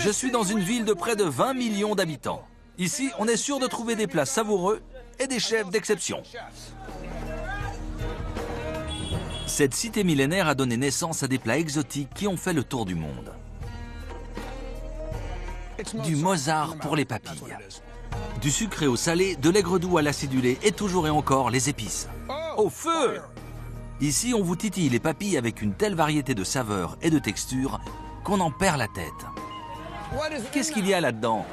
Je suis dans une ville de près de 20 millions d'habitants. Ici, on est sûr de trouver des plats savoureux et des chefs d'exception. Cette cité millénaire a donné naissance à des plats exotiques qui ont fait le tour du monde. Du Mozart pour les papilles. Du sucré au salé, de l'aigre doux à l'acidulé et toujours et encore les épices. Au feu! Ici, on vous titille les papilles avec une telle variété de saveurs et de textures qu'on en perd la tête. Qu'est-ce qu'il y a là-dedans?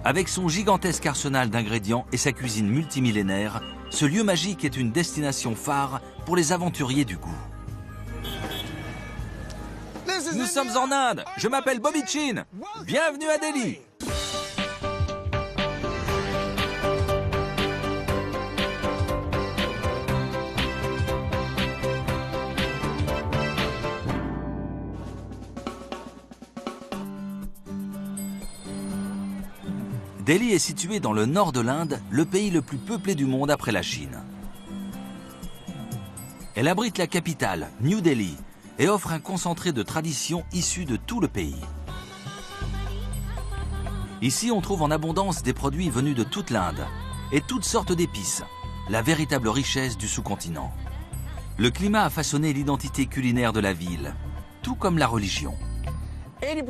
Avec son gigantesque arsenal d'ingrédients et sa cuisine multimillénaire, ce lieu magique est une destination phare pour les aventuriers du goût. Nous sommes en Inde. Je m'appelle Bobby Chin. Bienvenue à Delhi. Delhi est situé dans le nord de l'Inde, le pays le plus peuplé du monde après la Chine. Elle abrite la capitale, New Delhi, et offre un concentré de traditions issues de tout le pays. Ici, on trouve en abondance des produits venus de toute l'Inde et toutes sortes d'épices, la véritable richesse du sous-continent. Le climat a façonné l'identité culinaire de la ville, tout comme la religion.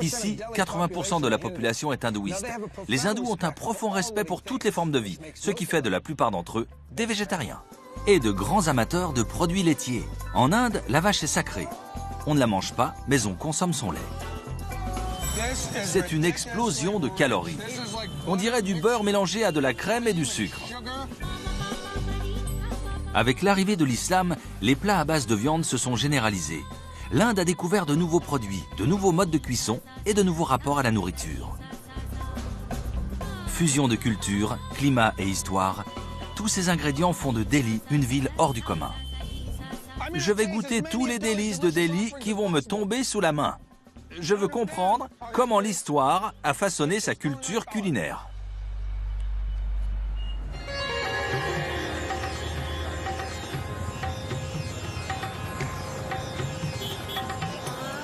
Ici, 80% de la population est hindouiste. Les hindous ont un profond respect pour toutes les formes de vie, ce qui fait de la plupart d'entre eux des végétariens. Et de grands amateurs de produits laitiers. En Inde, la vache est sacrée. On ne la mange pas, mais on consomme son lait. C'est une explosion de calories. On dirait du beurre mélangé à de la crème et du sucre. Avec l'arrivée de l'islam, les plats à base de viande se sont généralisés. L'Inde a découvert de nouveaux produits, de nouveaux modes de cuisson et de nouveaux rapports à la nourriture. Fusion de culture, climat et histoire, tous ces ingrédients font de Delhi une ville hors du commun. Je vais goûter tous les délices de Delhi qui vont me tomber sous la main. Je veux comprendre comment l'histoire a façonné sa culture culinaire.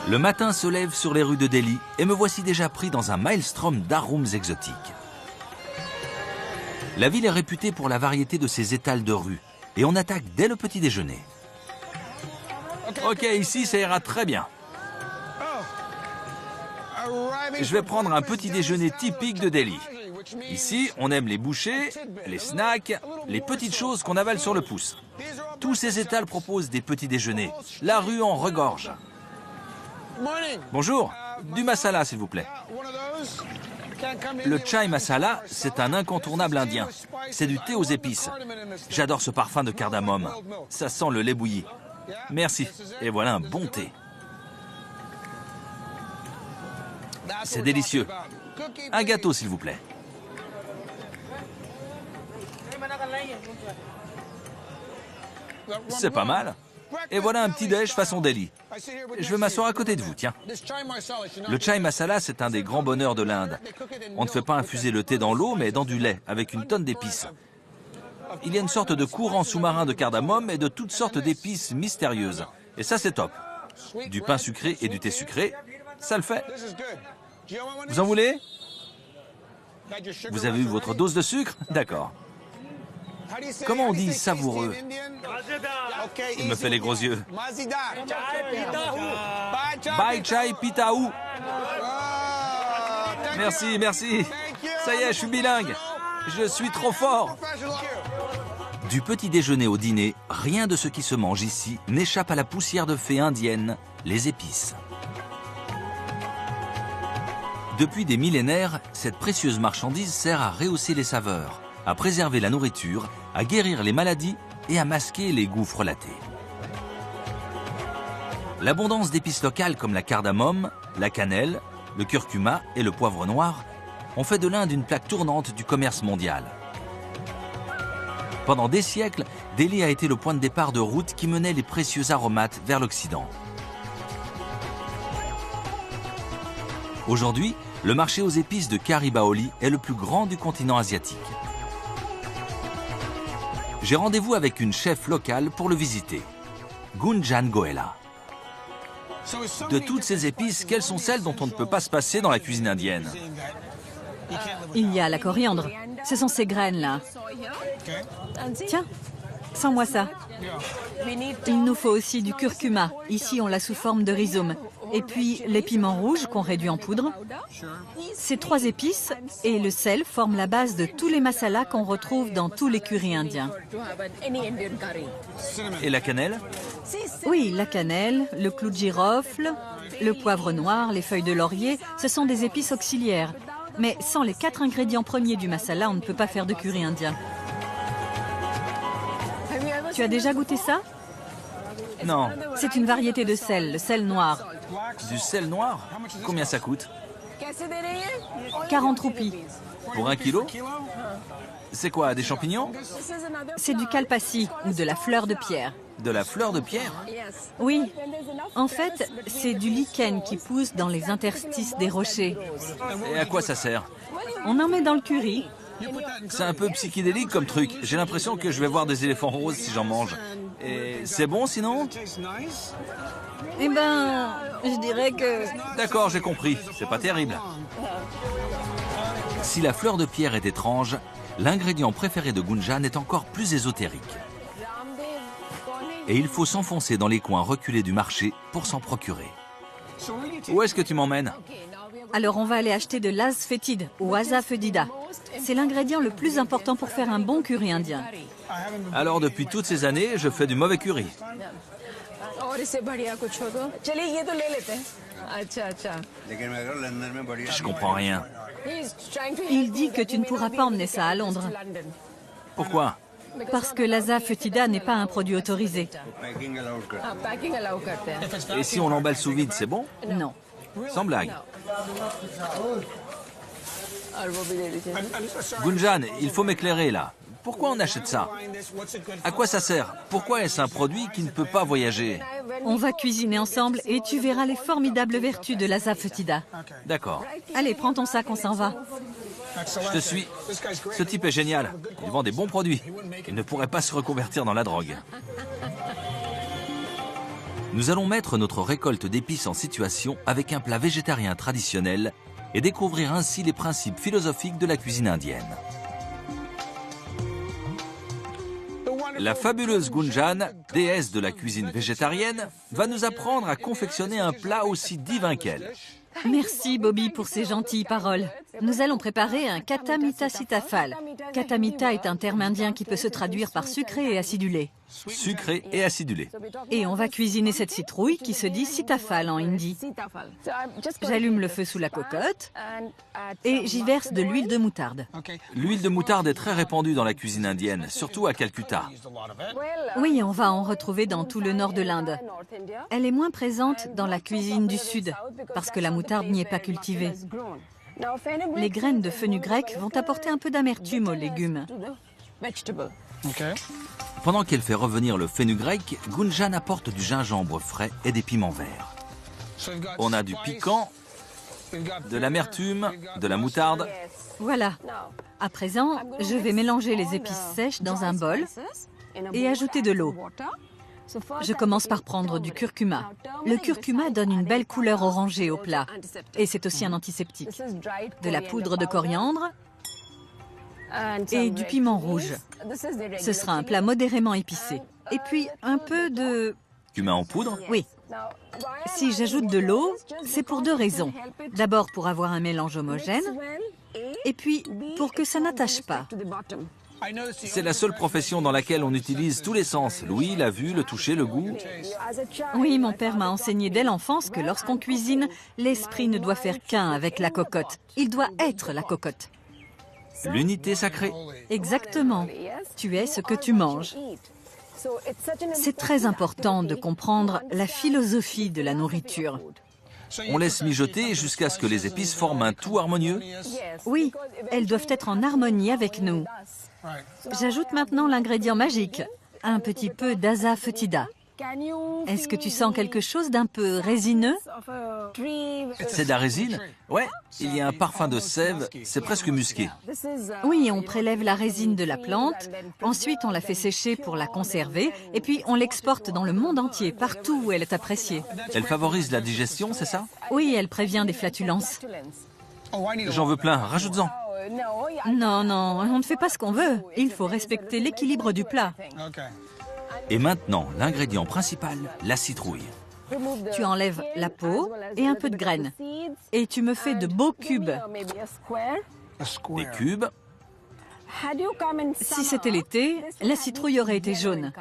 Le matin se lève sur les rues de Delhi et me voici déjà pris dans un maelstrom d'arômes exotiques. La ville est réputée pour la variété de ses étals de rue et on attaque dès le petit déjeuner. Ok, ici ça ira très bien. Je vais prendre un petit déjeuner typique de Delhi. Ici, on aime les bouchées, les snacks, les petites choses qu'on avale sur le pouce. Tous ces étals proposent des petits déjeuners. La rue en regorge. Bonjour, du masala s'il vous plaît. Le chai masala, c'est un incontournable indien. C'est du thé aux épices. J'adore ce parfum de cardamome. Ça sent le lait bouilli. Merci, et voilà un bon thé. C'est délicieux. Un gâteau s'il vous plaît. C'est pas mal. Et voilà un petit déj façon Delhi. Je vais m'asseoir à côté de vous, tiens. Le chai masala, c'est un des grands bonheurs de l'Inde. On ne fait pas infuser le thé dans l'eau, mais dans du lait, avec une tonne d'épices. Il y a une sorte de courant sous-marin de cardamome et de toutes sortes d'épices mystérieuses. Et ça, c'est top. Du pain sucré et du thé sucré, ça le fait. Vous en voulez? Vous avez eu votre dose de sucre? D'accord. Comment on dit savoureux? Il me fait les gros yeux. Bhai chai pitaou. Merci, merci. Ça y est, je suis bilingue. Je suis trop fort. Du petit déjeuner au dîner, rien de ce qui se mange ici n'échappe à la poussière de fée indienne, les épices. Depuis des millénaires, cette précieuse marchandise sert à rehausser les saveurs, à préserver la nourriture, à guérir les maladies et à masquer les goûts frelatés. L'abondance d'épices locales comme la cardamome, la cannelle, le curcuma et le poivre noir ont fait de l'Inde une plaque tournante du commerce mondial. Pendant des siècles, Delhi a été le point de départ de route qui menait les précieux aromates vers l'Occident. Aujourd'hui, le marché aux épices de Karibaoli est le plus grand du continent asiatique. J'ai rendez-vous avec une chef locale pour le visiter, Gunjan Goela. De toutes ces épices, quelles sont celles dont on ne peut pas se passer dans la cuisine indienne? Il y a la coriandre. Ce sont ces graines-là. Tiens, sens-moi ça. Il nous faut aussi du curcuma. Ici, on l'a sous forme de rhizome. Et puis, les piments rouges qu'on réduit en poudre. Ces 3 épices et le sel forment la base de tous les masalas qu'on retrouve dans tous les currys indiens. Et la cannelle? Oui, la cannelle, le clou de girofle, le poivre noir, les feuilles de laurier, ce sont des épices auxiliaires. Mais sans les 4 ingrédients premiers du masala, on ne peut pas faire de curry indien. Tu as déjà goûté ça? Non. C'est une variété de sel, le sel noir. Du sel noir? Combien ça coûte? 40 roupies. Pour 1 kilo? C'est quoi, des champignons? C'est du kalpasi ou de la fleur de pierre. De la fleur de pierre? Oui. En fait, c'est du lichen qui pousse dans les interstices des rochers. Et à quoi ça sert? On en met dans le curry. C'est un peu psychédélique comme truc. J'ai l'impression que je vais voir des éléphants roses si j'en mange. Et c'est bon sinon? Eh ben, je dirais que... D'accord, j'ai compris. C'est pas terrible. Si la fleur de pierre est étrange, l'ingrédient préféré de Gunjan est encore plus ésotérique. Et il faut s'enfoncer dans les coins reculés du marché pour s'en procurer. Où est-ce que tu m'emmènes? Alors on va aller acheter de l'az fétide ou asafoetida. C'est l'ingrédient le plus important pour faire un bon curry indien. Alors depuis toutes ces années, je fais du mauvais curry. Je comprends rien. Il dit que tu ne pourras pas emmener ça à Londres. Pourquoi? Parce que l'asafoetida n'est pas un produit autorisé. Et si on l'emballe sous vide, c'est bon? Non. Sans blague. Gunjan, il faut m'éclairer là. Pourquoi on achète ça? À quoi ça sert? Pourquoi est-ce un produit qui ne peut pas voyager? On va cuisiner ensemble et tu verras les formidables vertus de l'asafoetida. D'accord. Allez, prends ton sac, on s'en va. Je te suis. Ce type est génial. Il vend des bons produits. Il ne pourrait pas se reconvertir dans la drogue. Nous allons mettre notre récolte d'épices en situation avec un plat végétarien traditionnel et découvrir ainsi les principes philosophiques de la cuisine indienne. La fabuleuse Gunjan, déesse de la cuisine végétarienne, va nous apprendre à confectionner un plat aussi divin qu'elle. Merci Bobby pour ces gentilles paroles. Nous allons préparer un katamita sitafal. Katamita est un terme indien qui peut se traduire par sucré et acidulé. Sucré et acidulé. Et on va cuisiner cette citrouille qui se dit sitafal en hindi. J'allume le feu sous la cocotte et j'y verse de l'huile de moutarde. L'huile de moutarde est très répandue dans la cuisine indienne, surtout à Calcutta. Oui, on va en retrouver dans tout le nord de l'Inde. Elle est moins présente dans la cuisine du sud parce que la moutarde n'y est pas cultivée. Les graines de fenugrec vont apporter un peu d'amertume aux légumes. Pendant qu'elle fait revenir le fenugrec, Gunjan apporte du gingembre frais et des piments verts. On a du piquant, de l'amertume, de la moutarde. Voilà. À présent, je vais mélanger les épices sèches dans un bol et ajouter de l'eau. Je commence par prendre du curcuma. Le curcuma donne une belle couleur orangée au plat et c'est aussi un antiseptique. De la poudre de coriandre et du piment rouge. Ce sera un plat modérément épicé. Et puis un peu de... Cumin en poudre? Oui. Si j'ajoute de l'eau, c'est pour 2 raisons. D'abord pour avoir un mélange homogène et puis pour que ça n'attache pas. C'est la seule profession dans laquelle on utilise tous les sens. L'ouïe, la vue, le toucher, le goût. Oui, mon père m'a enseigné dès l'enfance que lorsqu'on cuisine, l'esprit ne doit faire qu'un avec la cocotte. Il doit être la cocotte. L'unité sacrée. Exactement. Tu es ce que tu manges. C'est très important de comprendre la philosophie de la nourriture. On laisse mijoter jusqu'à ce que les épices forment un tout harmonieux. Oui, elles doivent être en harmonie avec nous. J'ajoute maintenant l'ingrédient magique, un petit peu d'asafoetida. Est-ce que tu sens quelque chose d'un peu résineux? C'est de la résine? Ouais, il y a un parfum de sève, c'est presque musqué. Oui, on prélève la résine de la plante, ensuite on la fait sécher pour la conserver, et puis on l'exporte dans le monde entier, partout où elle est appréciée. Elle favorise la digestion, c'est ça? Oui, elle prévient des flatulences. J'en veux plein, rajoute-en. Non, non, on ne fait pas ce qu'on veut. Il faut respecter l'équilibre du plat. Et maintenant, l'ingrédient principal, la citrouille. Tu enlèves la peau et un peu de graines. Et tu me fais de beaux cubes. Des cubes. Si c'était l'été, la citrouille aurait été jaune.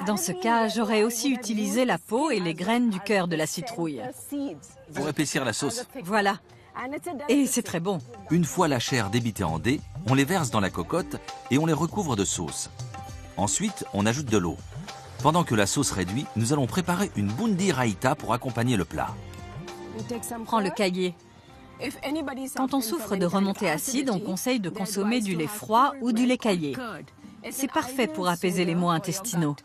Dans ce cas, j'aurais aussi utilisé la peau et les graines du cœur de la citrouille. Pour épaissir la sauce. Voilà. Et c'est très bon. Une fois la chair débitée en dés, on les verse dans la cocotte et on les recouvre de sauce. Ensuite, on ajoute de l'eau. Pendant que la sauce réduit, nous allons préparer une bundi raita pour accompagner le plat. Prends le caillé. Quand on souffre de remontée acide, on conseille de consommer du lait froid ou du lait caillé. C'est parfait pour apaiser les maux intestinaux.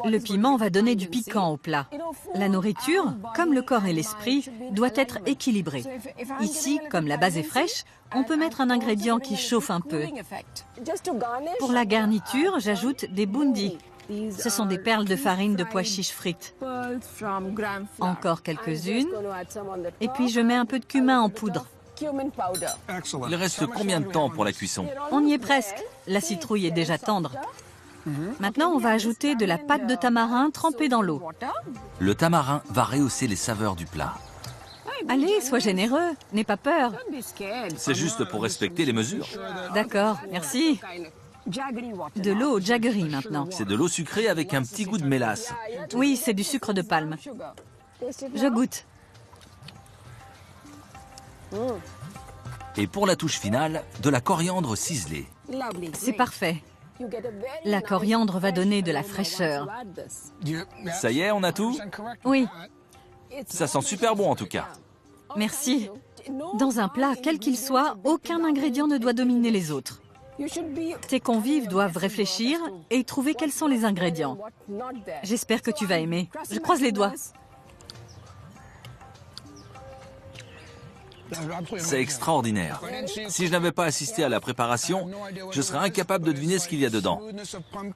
Le piment va donner du piquant au plat. La nourriture, comme le corps et l'esprit, doit être équilibrée. Ici, comme la base est fraîche, on peut mettre un ingrédient qui chauffe un peu. Pour la garniture, j'ajoute des bundis. Ce sont des perles de farine de pois chiches frites. Encore quelques-unes. Et puis je mets un peu de cumin en poudre. Il reste combien de temps pour la cuisson? On y est presque. La citrouille est déjà tendre. Maintenant, on va ajouter de la pâte de tamarin trempée dans l'eau. Le tamarin va rehausser les saveurs du plat. Allez, sois généreux, n'aie pas peur. C'est juste pour respecter les mesures. D'accord, merci. De l'eau au jaggery maintenant. C'est de l'eau sucrée avec un petit goût de mélasse. Oui, c'est du sucre de palme. Je goûte. Et pour la touche finale, de la coriandre ciselée. C'est parfait. La coriandre va donner de la fraîcheur. Ça y est, on a tout? Oui, Ça sent super bon en tout cas. merci. Dans un plat, quel qu'il soit, aucun ingrédient ne doit dominer les autres. Tes convives doivent réfléchir et trouver quels sont les ingrédients. J'espère que tu vas aimer. Je croise les doigts. C'est extraordinaire. Si je n'avais pas assisté à la préparation, je serais incapable de deviner ce qu'il y a dedans.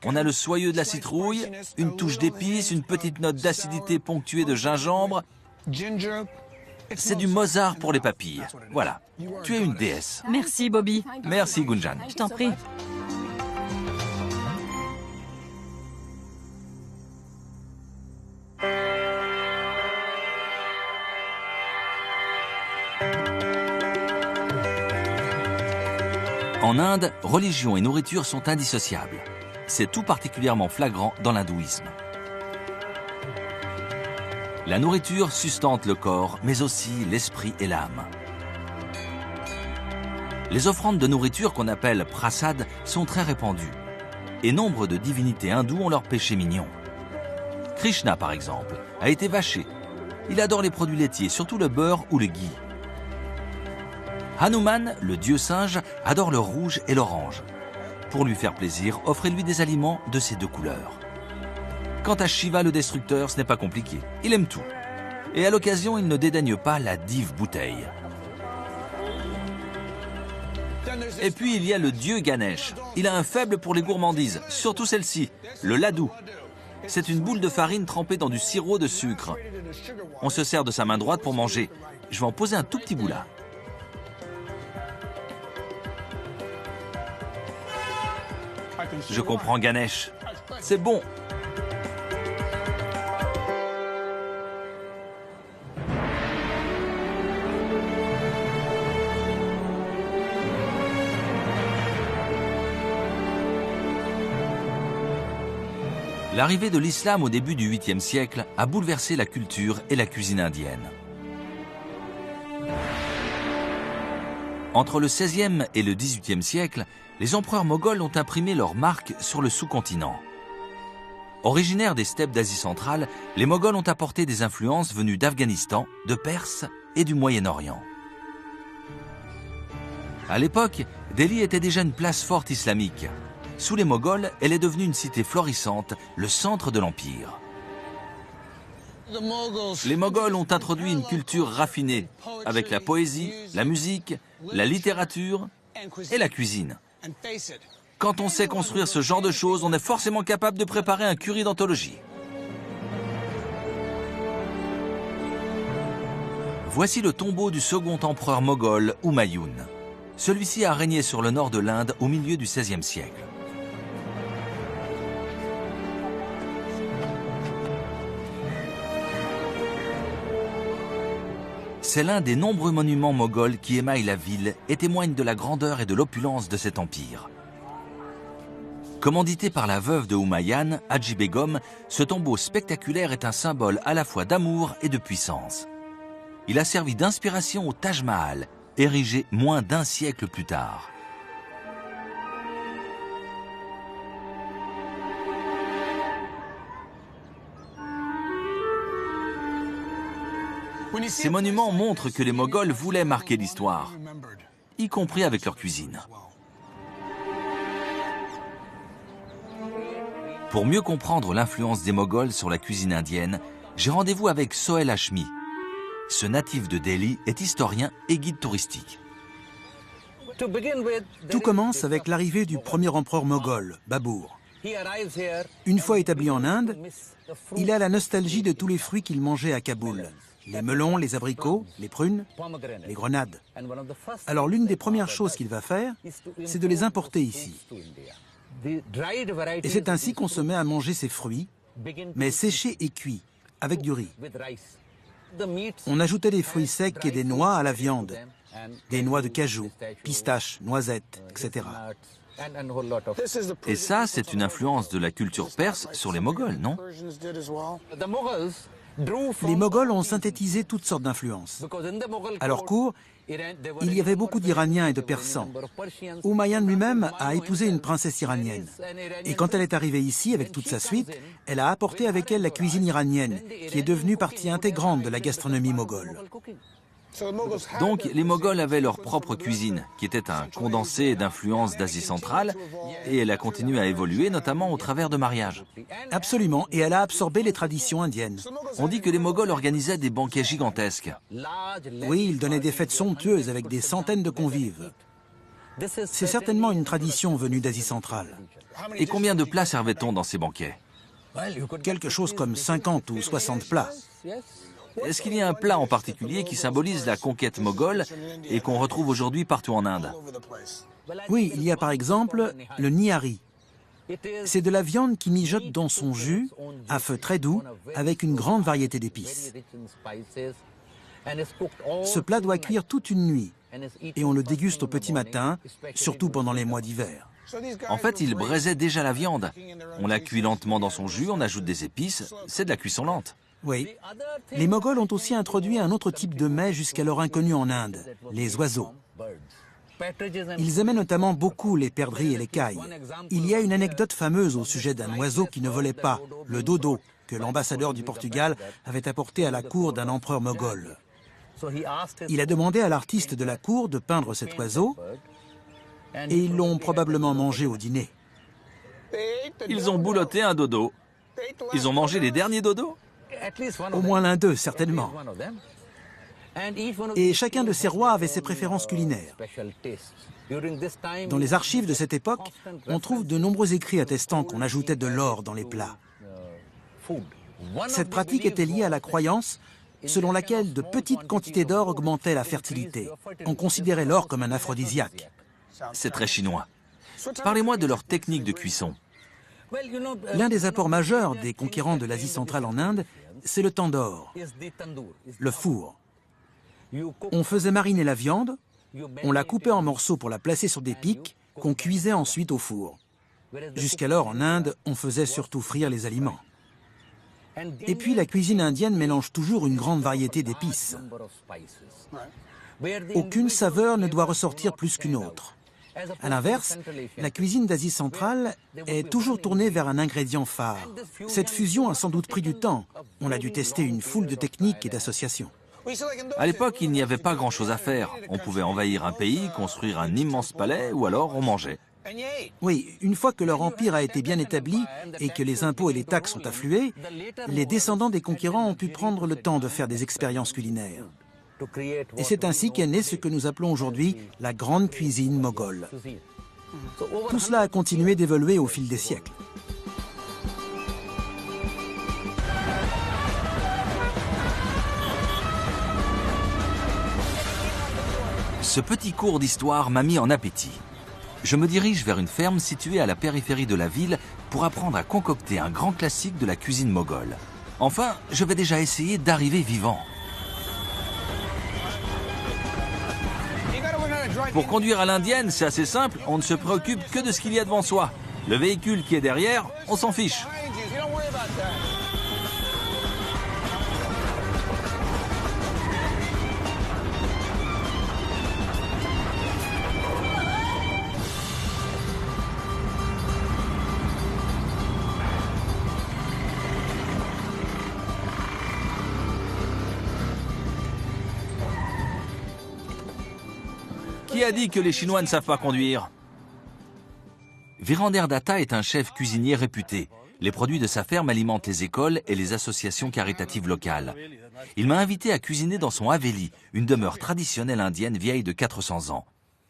On a le soyeux de la citrouille, une touche d'épices, une petite note d'acidité ponctuée de gingembre. C'est du Mozart pour les papilles. Voilà, tu es une déesse. Merci, Bobby. Merci Gunjan. Je t'en prie. En Inde, religion et nourriture sont indissociables. C'est tout particulièrement flagrant dans l'hindouisme. La nourriture sustente le corps, mais aussi l'esprit et l'âme. Les offrandes de nourriture qu'on appelle prasad sont très répandues. Et nombre de divinités hindoues ont leur péché mignon. Krishna, par exemple, a été vaché. Il adore les produits laitiers, surtout le beurre ou le ghee. Hanuman, le dieu singe, adore le rouge et l'orange. Pour lui faire plaisir, offrez-lui des aliments de ces deux couleurs. Quant à Shiva le destructeur, ce n'est pas compliqué. Il aime tout. Et à l'occasion, il ne dédaigne pas la dive bouteille. Et puis il y a le dieu Ganesh. Il a un faible pour les gourmandises, surtout celle-ci, le laddu. C'est une boule de farine trempée dans du sirop de sucre. On se sert de sa main droite pour manger. Je vais en poser un tout petit bout là. Je comprends Ganesh. C'est bon. L'arrivée de l'islam au début du 8e siècle a bouleversé la culture et la cuisine indienne. Entre le 16e et le 18e siècle, les empereurs moghols ont imprimé leur marque sur le sous-continent. Originaires des steppes d'Asie centrale, les Moghols ont apporté des influences venues d'Afghanistan, de Perse et du Moyen-Orient. À l'époque, Delhi était déjà une place forte islamique. Sous les Moghols, elle est devenue une cité florissante, le centre de l'empire. Les Moghols ont introduit une culture raffinée, avec la poésie, la musique, la littérature et la cuisine. Quand on sait construire ce genre de choses, on est forcément capable de préparer un curry d'anthologie. Voici le tombeau du second empereur moghol, Humayun. Celui-ci a régné sur le nord de l'Inde au milieu du XVIe siècle. C'est l'un des nombreux monuments moghols qui émaillent la ville et témoignent de la grandeur et de l'opulence de cet empire. Commandité par la veuve de Humayun, Hadji Begum, ce tombeau spectaculaire est un symbole à la fois d'amour et de puissance. Il a servi d'inspiration au Taj Mahal, érigé moins d'un siècle plus tard. Ces monuments montrent que les Moghols voulaient marquer l'histoire, y compris avec leur cuisine. Pour mieux comprendre l'influence des Moghols sur la cuisine indienne, j'ai rendez-vous avec Sohail Hashmi. Ce natif de Delhi est historien et guide touristique. Tout commence avec l'arrivée du premier empereur moghol, Babur. Une fois établi en Inde, il a la nostalgie de tous les fruits qu'il mangeait à Kaboul. Les melons, les abricots, les prunes, les grenades. Alors l'une des premières choses qu'il va faire, c'est de les importer ici. Et c'est ainsi qu'on se met à manger ces fruits, mais séchés et cuits, avec du riz. On ajoutait des fruits secs et des noix à la viande, des noix de cajou, pistaches, noisettes, etc. Et ça, c'est une influence de la culture perse sur les Moghols, non? Les Moghols ont synthétisé toutes sortes d'influences. À leur cour, il y avait beaucoup d'Iraniens et de Persans. Humayun lui-même a épousé une princesse iranienne. Et quand elle est arrivée ici avec toute sa suite, elle a apporté avec elle la cuisine iranienne, qui est devenue partie intégrante de la gastronomie moghole. Donc les Moghols avaient leur propre cuisine, qui était un condensé d'influences d'Asie centrale, et elle a continué à évoluer, notamment au travers de mariages. Absolument, et elle a absorbé les traditions indiennes. On dit que les Moghols organisaient des banquets gigantesques. Oui, ils donnaient des fêtes somptueuses avec des centaines de convives. C'est certainement une tradition venue d'Asie centrale. Et combien de plats servait-on dans ces banquets? Quelque chose comme 50 ou 60 plats. Est-ce qu'il y a un plat en particulier qui symbolise la conquête moghole et qu'on retrouve aujourd'hui partout en Inde? Oui, il y a par exemple le nihari. C'est de la viande qui mijote dans son jus, à feu très doux, avec une grande variété d'épices. Ce plat doit cuire toute une nuit et on le déguste au petit matin, surtout pendant les mois d'hiver. En fait, ils braisaient déjà la viande. On la cuit lentement dans son jus, on ajoute des épices, c'est de la cuisson lente. Oui. Les Moghols ont aussi introduit un autre type de mets jusqu'alors inconnu en Inde, les oiseaux. Ils aimaient notamment beaucoup les perdrix et les cailles. Il y a une anecdote fameuse au sujet d'un oiseau qui ne volait pas, le dodo, que l'ambassadeur du Portugal avait apporté à la cour d'un empereur moghol. Il a demandé à l'artiste de la cour de peindre cet oiseau et ils l'ont probablement mangé au dîner. Ils ont boulotté un dodo. Ils ont mangé les derniers dodos? Au moins l'un d'eux, certainement. Et chacun de ces rois avait ses préférences culinaires. Dans les archives de cette époque, on trouve de nombreux écrits attestant qu'on ajoutait de l'or dans les plats. Cette pratique était liée à la croyance selon laquelle de petites quantités d'or augmentaient la fertilité. On considérait l'or comme un aphrodisiaque. C'est très chinois. Parlez-moi de leur technique de cuisson. L'un des apports majeurs des conquérants de l'Asie centrale en Inde, c'est le tandoor, le four. On faisait mariner la viande, on la coupait en morceaux pour la placer sur des pics, qu'on cuisait ensuite au four. Jusqu'alors, en Inde, on faisait surtout frire les aliments. Et puis, la cuisine indienne mélange toujours une grande variété d'épices. Aucune saveur ne doit ressortir plus qu'une autre. À l'inverse, la cuisine d'Asie centrale est toujours tournée vers un ingrédient phare. Cette fusion a sans doute pris du temps. On a dû tester une foule de techniques et d'associations. À l'époque, il n'y avait pas grand-chose à faire. On pouvait envahir un pays, construire un immense palais ou alors on mangeait. Oui, une fois que leur empire a été bien établi et que les impôts et les taxes ont afflué, les descendants des conquérants ont pu prendre le temps de faire des expériences culinaires. Et c'est ainsi qu'est né ce que nous appelons aujourd'hui la grande cuisine moghole. Tout cela a continué d'évoluer au fil des siècles. Ce petit cours d'histoire m'a mis en appétit. Je me dirige vers une ferme située à la périphérie de la ville pour apprendre à concocter un grand classique de la cuisine moghole. Enfin, je vais déjà essayer d'arriver vivant. Pour conduire à l'indienne, c'est assez simple, on ne se préoccupe que de ce qu'il y a devant soi. Le véhicule qui est derrière, on s'en fiche. Qui a dit que les Chinois ne savent pas conduire? Virander Datta est un chef cuisinier réputé. Les produits de sa ferme alimentent les écoles et les associations caritatives locales. Il m'a invité à cuisiner dans son Haveli, une demeure traditionnelle indienne vieille de 400 ans.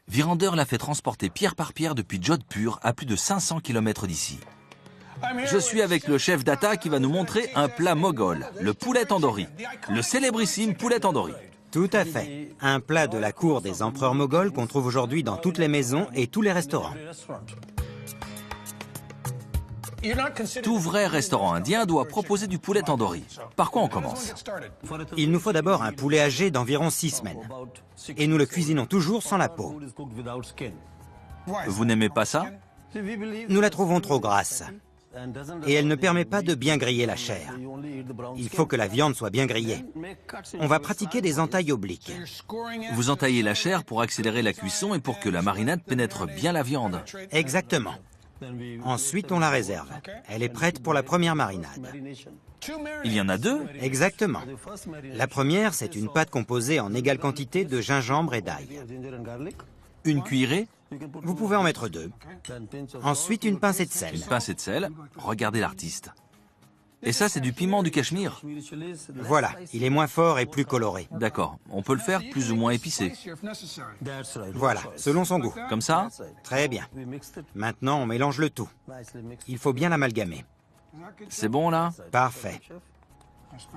Virander l'a fait transporter pierre par pierre depuis Jodhpur à plus de 500 km d'ici. Je suis avec le chef Datta qui va nous montrer un plat moghol, le poulet tandoori, le célébrissime poulet tandoori. Tout à fait. Un plat de la cour des empereurs moghols qu'on trouve aujourd'hui dans toutes les maisons et tous les restaurants. Tout vrai restaurant indien doit proposer du poulet tandoori. Par quoi on commence? Il nous faut d'abord un poulet âgé d'environ 6 semaines. Et nous le cuisinons toujours sans la peau. Vous n'aimez pas ça? Nous la trouvons trop grasse. Et elle ne permet pas de bien griller la chair. Il faut que la viande soit bien grillée. On va pratiquer des entailles obliques. Vous entaillez la chair pour accélérer la cuisson et pour que la marinade pénètre bien la viande. Exactement. Ensuite, on la réserve. Elle est prête pour la première marinade. Il y en a deux? Exactement. La première, c'est une pâte composée en égale quantité de gingembre et d'ail. Une cuillerée? Vous pouvez en mettre 2. Ensuite, une pincée de sel. Une pincée de sel. Regardez l'artiste. Et ça, c'est du piment du Cachemire? Voilà, il est moins fort et plus coloré. D'accord. On peut le faire plus ou moins épicé. Voilà, selon son goût. Comme ça? Très bien. Maintenant, on mélange le tout. Il faut bien l'amalgamer. C'est bon, là? Parfait.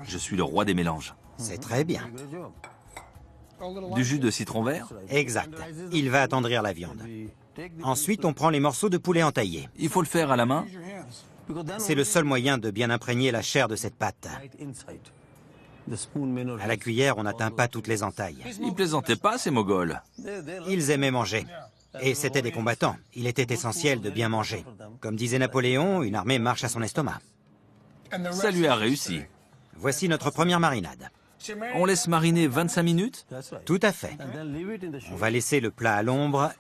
Je suis le roi des mélanges. C'est très bien. Du jus de citron vert? Exact. Il va attendrir la viande. Ensuite, on prend les morceaux de poulet entaillés. Il faut le faire à la main? C'est le seul moyen de bien imprégner la chair de cette pâte. À la cuillère, on n'atteint pas toutes les entailles. Ils plaisantaient pas, ces Moghols. Ils aimaient manger. Et c'étaient des combattants. Il était essentiel de bien manger. Comme disait Napoléon, une armée marche à son estomac. Ça lui a réussi. Voici notre première marinade. On laisse mariner 25 minutes? Tout à fait. On va laisser le plat à l'ombre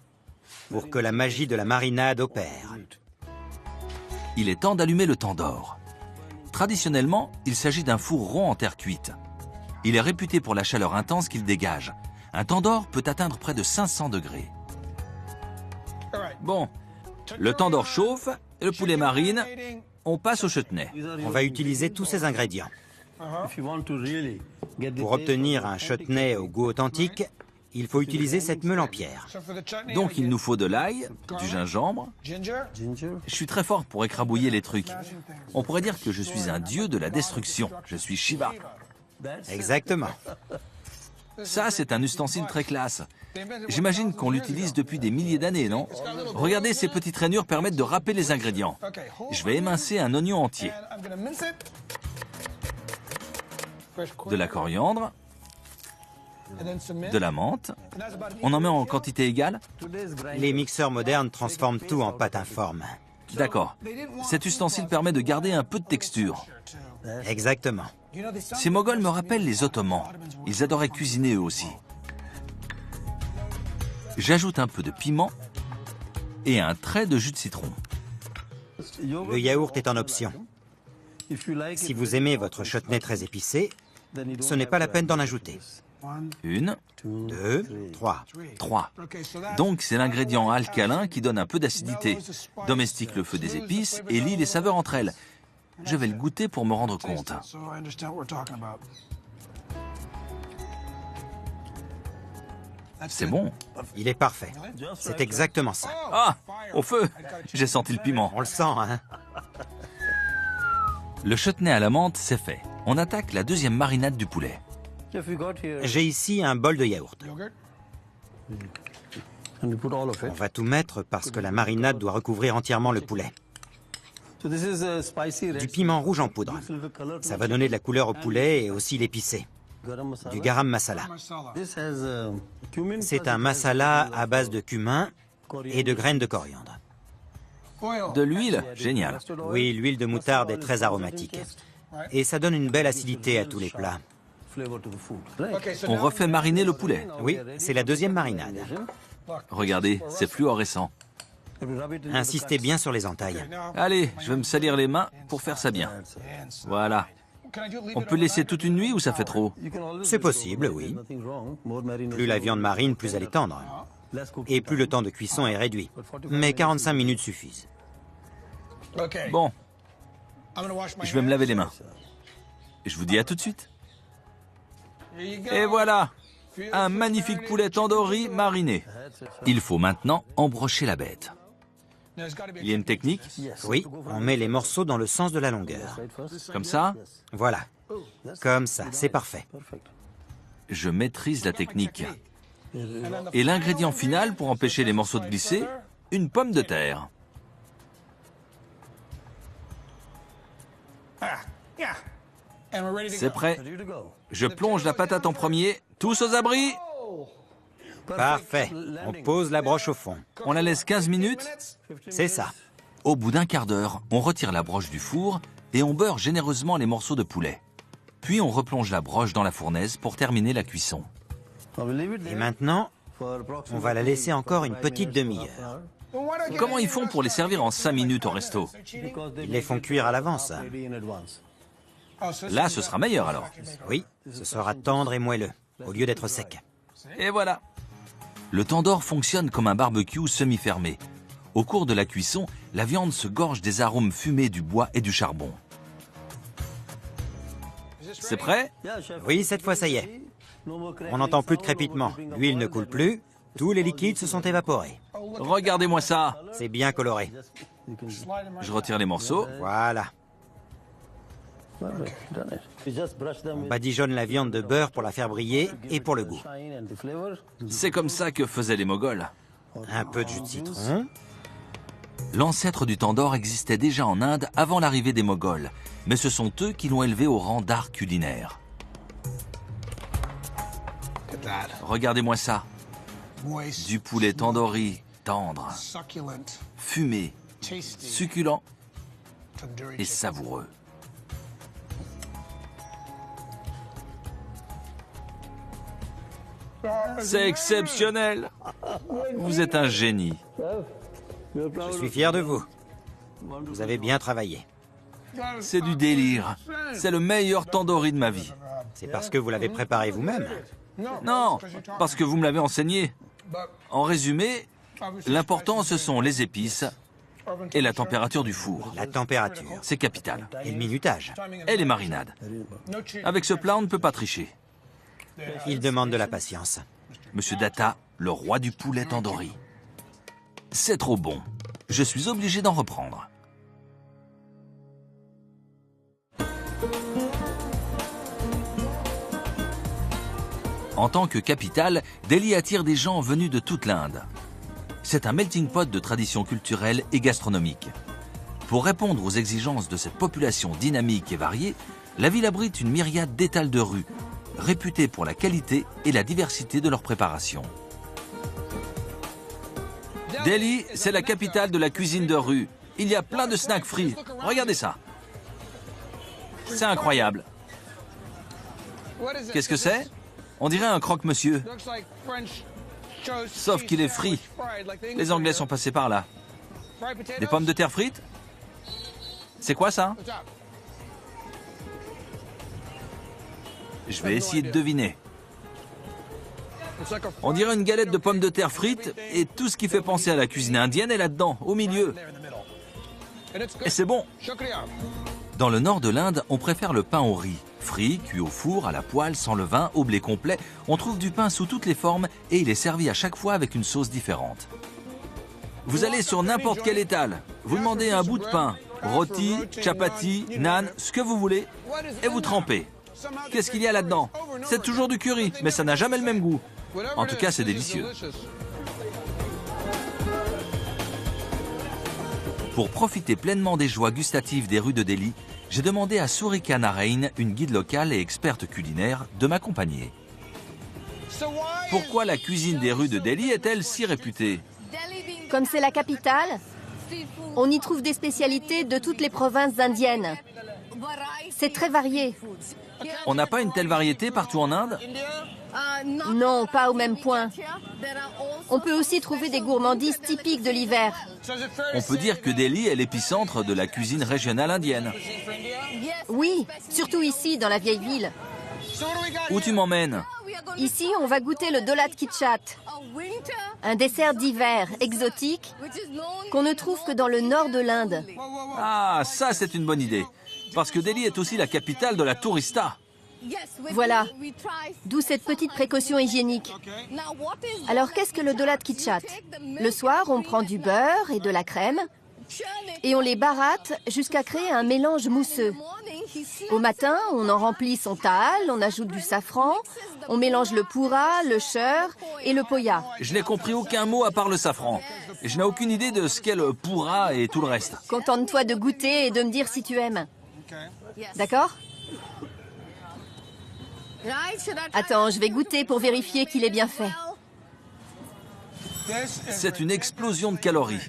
pour que la magie de la marinade opère. Il est temps d'allumer le tandoor. Traditionnellement, il s'agit d'un four rond en terre cuite. Il est réputé pour la chaleur intense qu'il dégage. Un tandoor peut atteindre près de 500 degrés. Bon, le tandoor chauffe, le poulet marine, on passe au chutney. On va utiliser tous ces ingrédients. Pour obtenir un chutney au goût authentique, il faut utiliser cette meule en pierre. Donc il nous faut de l'ail, du gingembre. Je suis très fort pour écrabouiller les trucs. On pourrait dire que je suis un dieu de la destruction. Je suis Shiva. Exactement. Ça, c'est un ustensile très classe. J'imagine qu'on l'utilise depuis des milliers d'années, non? Regardez, ces petites rainures permettent de râper les ingrédients. Je vais émincer un oignon entier. De la coriandre. De la menthe. On en met en quantité égale? Les mixeurs modernes transforment tout en pâte informe. D'accord. Cet ustensile permet de garder un peu de texture. Exactement. Ces Moghols me rappellent les Ottomans. Ils adoraient cuisiner eux aussi. J'ajoute un peu de piment et un trait de jus de citron. Le yaourt est en option. Si vous aimez votre chutney très épicé, ce n'est pas la peine d'en ajouter. 1, 2, 3. 3. Donc c'est l'ingrédient alcalin qui donne un peu d'acidité, domestique le feu des épices et lie les saveurs entre elles. Je vais le goûter pour me rendre compte. C'est bon. Il est parfait. C'est exactement ça. Ah, au feu. J'ai senti le piment. On le sent, hein? Le chutney à la menthe, c'est fait. On attaque la deuxième marinade du poulet. J'ai ici un bol de yaourt. On va tout mettre parce que la marinade doit recouvrir entièrement le poulet. Du piment rouge en poudre. Ça va donner de la couleur au poulet et aussi l'épicé. Du garam masala. C'est un masala à base de cumin et de graines de coriandre. De l'huile, génial. Oui, l'huile de moutarde est très aromatique. Et ça donne une belle acidité à tous les plats. On refait mariner le poulet. Oui, c'est la deuxième marinade. Regardez, c'est fluorescent. Insistez bien sur les entailles. Allez, je vais me salir les mains pour faire ça bien. Voilà. On peut laisser toute une nuit ou ça fait trop? C'est possible, oui. Plus la viande marine, plus elle est tendre. Et plus le temps de cuisson est réduit. Mais 45 minutes suffisent. Bon, je vais me laver les mains. Je vous dis à tout de suite. Et voilà, un magnifique poulet tandoori mariné. Il faut maintenant embrocher la bête. Il y a une technique? Oui, on met les morceaux dans le sens de la longueur. Comme ça? Voilà. Comme ça, c'est parfait. Je maîtrise la technique. Et l'ingrédient final pour empêcher les morceaux de glisser? Une pomme de terre. C'est prêt. Je plonge la patate en premier. Tous aux abris. Parfait. On pose la broche au fond. On la laisse 15 minutes. C'est ça. Au bout d'un quart d'heure, on retire la broche du four et on beurre généreusement les morceaux de poulet. Puis on replonge la broche dans la fournaise pour terminer la cuisson. Et maintenant, on va la laisser encore une petite demi-heure. Comment ils font pour les servir en 5 minutes au resto? Ils les font cuire à l'avance. Là, ce sera meilleur alors. Oui, ce sera tendre et moelleux, au lieu d'être sec. Et voilà. Le tandoor fonctionne comme un barbecue semi-fermé. Au cours de la cuisson, la viande se gorge des arômes fumés du bois et du charbon. C'est prêt? Oui, cette fois, ça y est. On n'entend plus de crépitement. L'huile ne coule plus. Tous les liquides se sont évaporés. Regardez-moi ça. C'est bien coloré. Je retire les morceaux. Voilà. On badigeonne la viande de beurre pour la faire briller et pour le goût. C'est comme ça que faisaient les Moghols. Un peu de jus de citron. L'ancêtre du tandoor existait déjà en Inde avant l'arrivée des Moghols, mais ce sont eux qui l'ont élevé au rang d'art culinaire. Regardez-moi ça. Du poulet tandoori tendre, fumé, succulent et savoureux. C'est exceptionnel. Vous êtes un génie. Je suis fier de vous. Vous avez bien travaillé. C'est du délire. C'est le meilleur tandoori de ma vie. C'est parce que vous l'avez préparé vous-même. Non, parce que vous me l'avez enseigné. En résumé, l'important ce sont les épices et la température du four. La température. C'est capital. Et le minutage. Et les marinades. Avec ce plat, on ne peut pas tricher. Il demande de la patience. Monsieur Datta, le roi du poulet tandoori. C'est trop bon. Je suis obligé d'en reprendre. En tant que capitale, Delhi attire des gens venus de toute l'Inde. C'est un melting pot de traditions culturelles et gastronomiques. Pour répondre aux exigences de cette population dynamique et variée, la ville abrite une myriade d'étals de rue, réputés pour la qualité et la diversité de leur préparation. Delhi, c'est la capitale de la cuisine de rue. Il y a plein de snacks frits. Regardez ça. C'est incroyable. Qu'est-ce que c'est? On dirait un croque-monsieur. Sauf qu'il est frit. Les Anglais sont passés par là. Des pommes de terre frites? C'est quoi ça? Je vais essayer de deviner. On dirait une galette de pommes de terre frites et tout ce qui fait penser à la cuisine indienne est là-dedans, au milieu. Et c'est bon. Dans le nord de l'Inde, on préfère le pain au riz. Frit, cuit au four, à la poêle, sans levain, au blé complet. On trouve du pain sous toutes les formes et il est servi à chaque fois avec une sauce différente. Vous allez sur n'importe quel étal, vous demandez un bout de pain, roti, chapati, naan, ce que vous voulez, et vous trempez. Qu'est-ce qu'il y a là-dedans? C'est toujours du curry, mais ça n'a jamais le même goût. En tout cas, c'est délicieux. Pour profiter pleinement des joies gustatives des rues de Delhi, j'ai demandé à Surika Narain, une guide locale et experte culinaire, de m'accompagner. Pourquoi la cuisine des rues de Delhi est-elle si réputée? Comme c'est la capitale, on y trouve des spécialités de toutes les provinces indiennes. C'est très varié. On n'a pas une telle variété partout en Inde? Non, pas au même point. On peut aussi trouver des gourmandises typiques de l'hiver. On peut dire que Delhi est l'épicentre de la cuisine régionale indienne. Oui, surtout ici, dans la vieille ville. Où tu m'emmènes? Ici, on va goûter le dolat kichat, un dessert d'hiver exotique qu'on ne trouve que dans le nord de l'Inde. Ah, ça c'est une bonne idée. Parce que Delhi est aussi la capitale de la tourista. Voilà, d'où cette petite précaution hygiénique. Alors, qu'est-ce que le dolat kichat? Le soir, on prend du beurre et de la crème et on les baratte jusqu'à créer un mélange mousseux. Au matin, on en remplit son tal, on ajoute du safran, on mélange le poura, le cheur et le poya. Je n'ai compris aucun mot à part le safran. Et je n'ai aucune idée de ce qu'est le poura et tout le reste. Contente-toi de goûter et de me dire si tu aimes. D'accord? Attends, je vais goûter pour vérifier qu'il est bien fait. C'est une explosion de calories.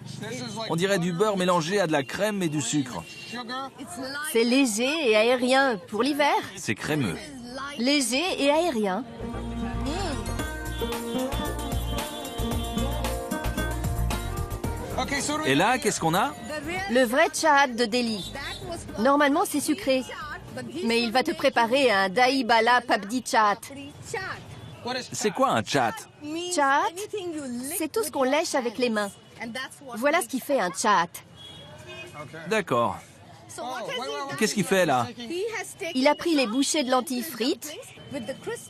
On dirait du beurre mélangé à de la crème et du sucre. C'est léger et aérien pour l'hiver. C'est crémeux. Léger et aérien. Et là, qu'est-ce qu'on a? Le vrai chaat de Delhi. Normalement, c'est sucré. Mais il va te préparer un dahi bala pabdi chaat. C'est quoi un chat? Chaat, c'est tout ce qu'on lèche avec les mains. Voilà ce qui fait un chaat. D'accord. Qu'est-ce qu'il fait là? Il a pris les bouchées de lentilles frites,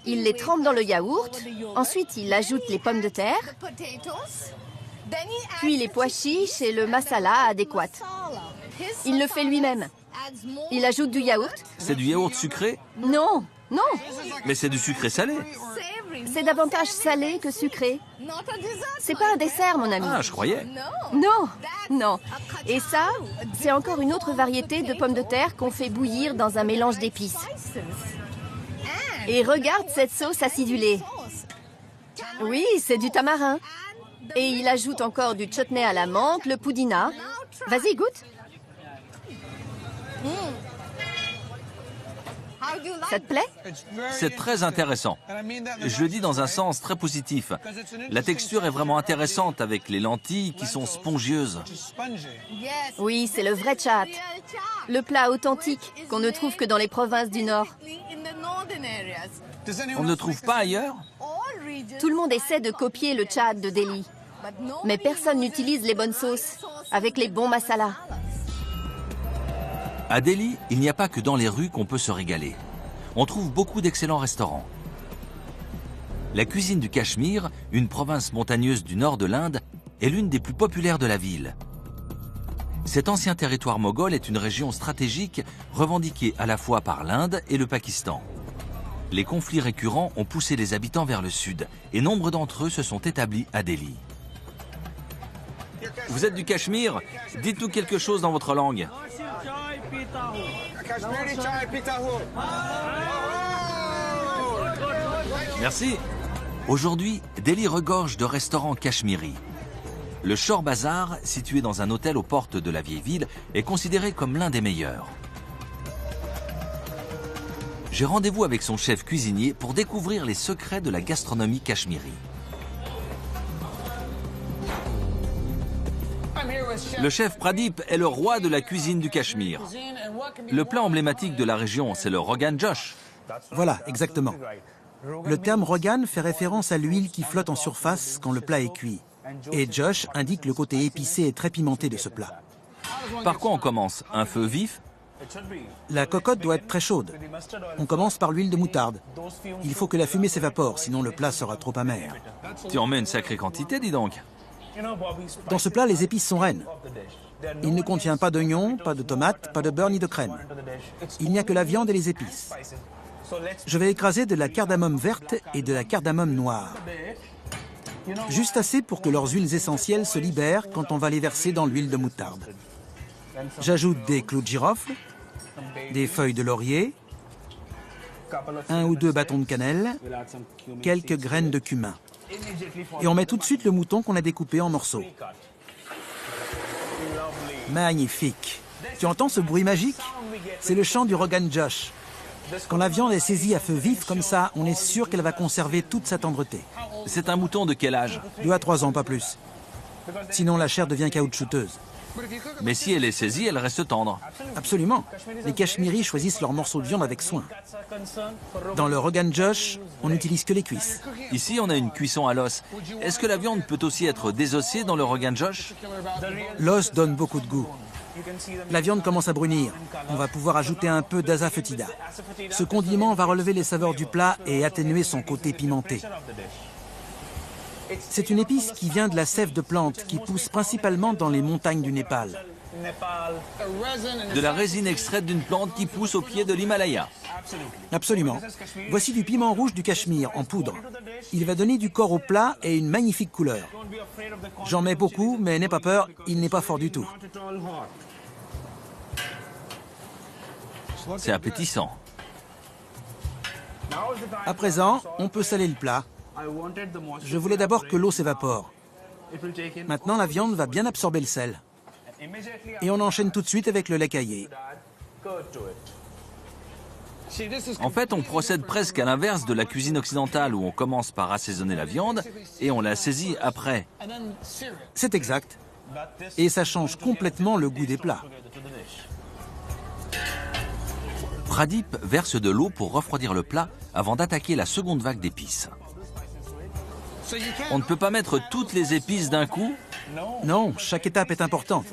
il les trempe dans le yaourt, ensuite il ajoute les pommes de terre, puis les pois chiches et le masala adéquat. Il le fait lui-même. Il ajoute du yaourt. C'est du yaourt sucré? Non, non, Mais c'est du sucré salé. c'est davantage salé que sucré. C'est pas un dessert, mon ami. Ah, je croyais. Non, non. Et ça, c'est encore une autre variété de pommes de terre qu'on fait bouillir dans un mélange d'épices. Et regarde cette sauce acidulée. Oui, c'est du tamarin. Et il ajoute encore du chutney à la menthe, le pudina. Vas-y, goûte. Ça te plaît? C'est très intéressant. Je le dis dans un sens très positif. La texture est vraiment intéressante avec les lentilles qui sont spongieuses. Oui, c'est le vrai chaat. Le plat authentique qu'on ne trouve que dans les provinces du Nord. On ne le trouve pas ailleurs? Tout le monde essaie de copier le chaat de Delhi. Mais personne n'utilise les bonnes sauces, avec les bons masalas. À Delhi, il n'y a pas que dans les rues qu'on peut se régaler. On trouve beaucoup d'excellents restaurants. La cuisine du Cachemire, une province montagneuse du nord de l'Inde, est l'une des plus populaires de la ville. Cet ancien territoire moghol est une région stratégique revendiquée à la fois par l'Inde et le Pakistan. Les conflits récurrents ont poussé les habitants vers le sud et nombre d'entre eux se sont établis à Delhi. Vous êtes du Cachemire? Dites-nous quelque chose dans votre langue. Merci. Aujourd'hui, Delhi regorge de restaurants cachemiris. Le Shore Bazaar, situé dans un hôtel aux portes de la vieille ville, est considéré comme l'un des meilleurs. J'ai rendez-vous avec son chef cuisinier pour découvrir les secrets de la gastronomie cachemiri. Le chef Pradip est le roi de la cuisine du Cachemire. Le plat emblématique de la région, c'est le Rogan Josh. Voilà, exactement. Le terme rogan fait référence à l'huile qui flotte en surface quand le plat est cuit. Et Josh indique le côté épicé et très pimenté de ce plat. Par quoi on commence? Un feu vif? La cocotte doit être très chaude. On commence par l'huile de moutarde. Il faut que la fumée s'évapore, sinon le plat sera trop amer. Tu en mets une sacrée quantité, dis donc. Dans ce plat, les épices sont reines. Il ne contient pas d'oignons, pas de tomates, pas de beurre ni de crème. Il n'y a que la viande et les épices. Je vais écraser de la cardamome verte et de la cardamome noire. Juste assez pour que leurs huiles essentielles se libèrent quand on va les verser dans l'huile de moutarde. J'ajoute des clous de girofle, des feuilles de laurier, 1 ou 2 bâtons de cannelle, quelques graines de cumin. Et on met tout de suite le mouton qu'on a découpé en morceaux. Magnifique! Tu entends ce bruit magique? C'est le chant du Rogan Josh. Quand la viande est saisie à feu vif comme ça, on est sûr qu'elle va conserver toute sa tendreté. C'est un mouton de quel âge? 2 à 3 ans, pas plus. Sinon, la chair devient caoutchouteuse. Mais si elle est saisie, elle reste tendre. Absolument. Les Cachemiris choisissent leurs morceaux de viande avec soin. Dans le Rogan Josh, on n'utilise que les cuisses. Ici, on a une cuisson à l'os. Est-ce que la viande peut aussi être désossée dans le Rogan Josh? L'os donne beaucoup de goût. La viande commence à brunir. On va pouvoir ajouter un peu d'asafoetida. Ce condiment va relever les saveurs du plat et atténuer son côté pimenté. C'est une épice qui vient de la sève de plante qui pousse principalement dans les montagnes du Népal. De la résine extraite d'une plante qui pousse au pied de l'Himalaya. Absolument. Voici du piment rouge du Cachemire en poudre. Il va donner du corps au plat et une magnifique couleur. J'en mets beaucoup, mais n'aie pas peur, il n'est pas fort du tout. C'est appétissant. À présent, on peut saler le plat. Je voulais d'abord que l'eau s'évapore. Maintenant, la viande va bien absorber le sel. Et on enchaîne tout de suite avec le lait caillé. En fait, on procède presque à l'inverse de la cuisine occidentale où on commence par assaisonner la viande et on la saisit après. C'est exact. Et ça change complètement le goût des plats. Pradip verse de l'eau pour refroidir le plat avant d'attaquer la seconde vague d'épices. On ne peut pas mettre toutes les épices d'un coup Non, chaque étape est importante.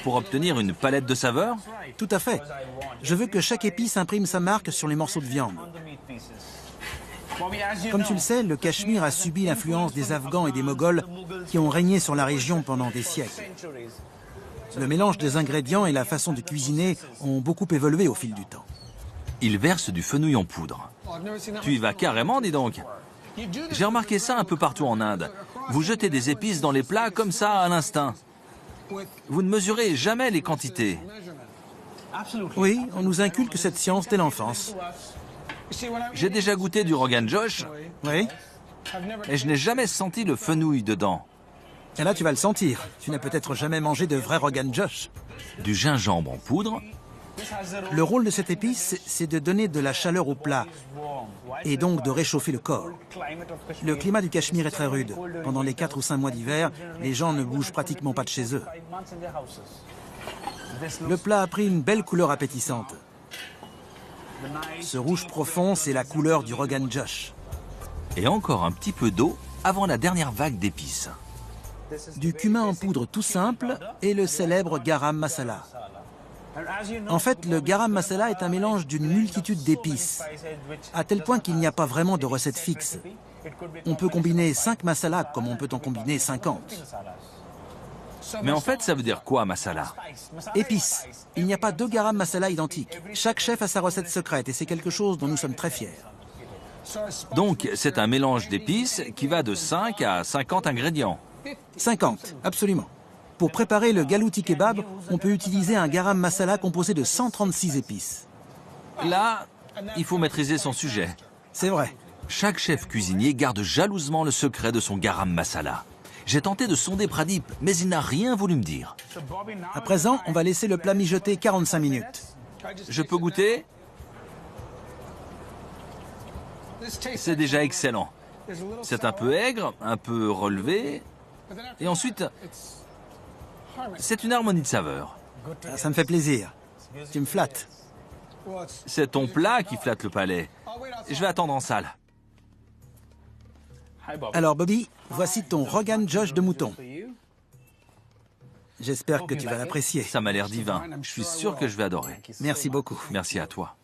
pour obtenir une palette de saveurs? Tout à fait. Je veux que chaque épice imprime sa marque sur les morceaux de viande. Comme tu le sais, le Cachemire a subi l'influence des Afghans et des Moghols qui ont régné sur la région pendant des siècles. Le mélange des ingrédients et la façon de cuisiner ont beaucoup évolué au fil du temps. Il verse du fenouil en poudre. Tu y vas carrément, dis donc. J'ai remarqué ça un peu partout en Inde. Vous jetez des épices dans les plats comme ça à l'instinct. Vous ne mesurez jamais les quantités. Oui, on nous inculque cette science dès l'enfance. J'ai déjà goûté du Rogan Josh Oui, et je n'ai jamais senti le fenouil dedans. et là tu vas le sentir. Tu n'as peut-être jamais mangé de vrai Rogan Josh. Du gingembre en poudre, Le rôle de cette épice, c'est de donner de la chaleur au plat et donc de réchauffer le corps. Le climat du Cachemire est très rude. Pendant les 4 ou 5 mois d'hiver, les gens ne bougent pratiquement pas de chez eux. Le plat a pris une belle couleur appétissante. Ce rouge profond, c'est la couleur du Rogan Josh. et encore un petit peu d'eau avant la dernière vague d'épices. Du cumin en poudre tout simple et le célèbre garam masala. En fait, le garam masala est un mélange d'une multitude d'épices, à tel point qu'il n'y a pas vraiment de recette fixe. On peut combiner 5 masalas comme on peut en combiner 50. Mais en fait, ça veut dire quoi, masala? Épices. Il n'y a pas 2 garam masala identiques. Chaque chef a sa recette secrète et c'est quelque chose dont nous sommes très fiers. Donc, c'est un mélange d'épices qui va de 5 à 50 ingrédients. 50, absolument. Pour préparer le galouti kebab, on peut utiliser un garam masala composé de 136 épices. Là, il faut maîtriser son sujet. C'est vrai. Chaque chef cuisinier garde jalousement le secret de son garam masala. J'ai tenté de sonder Pradip, mais il n'a rien voulu me dire. À présent, on va laisser le plat mijoter 45 minutes. Je peux goûter? C'est déjà excellent. C'est un peu aigre, un peu relevé. Et ensuite, c'est une harmonie de saveurs. Ça me fait plaisir. Tu me flattes. C'est ton plat qui flatte le palais. Je vais attendre en salle. Alors Bobby, voici ton Rogan Josh de mouton. J'espère que tu vas l'apprécier. Ça m'a l'air divin. Je suis sûr que je vais adorer. Merci beaucoup. Merci à toi.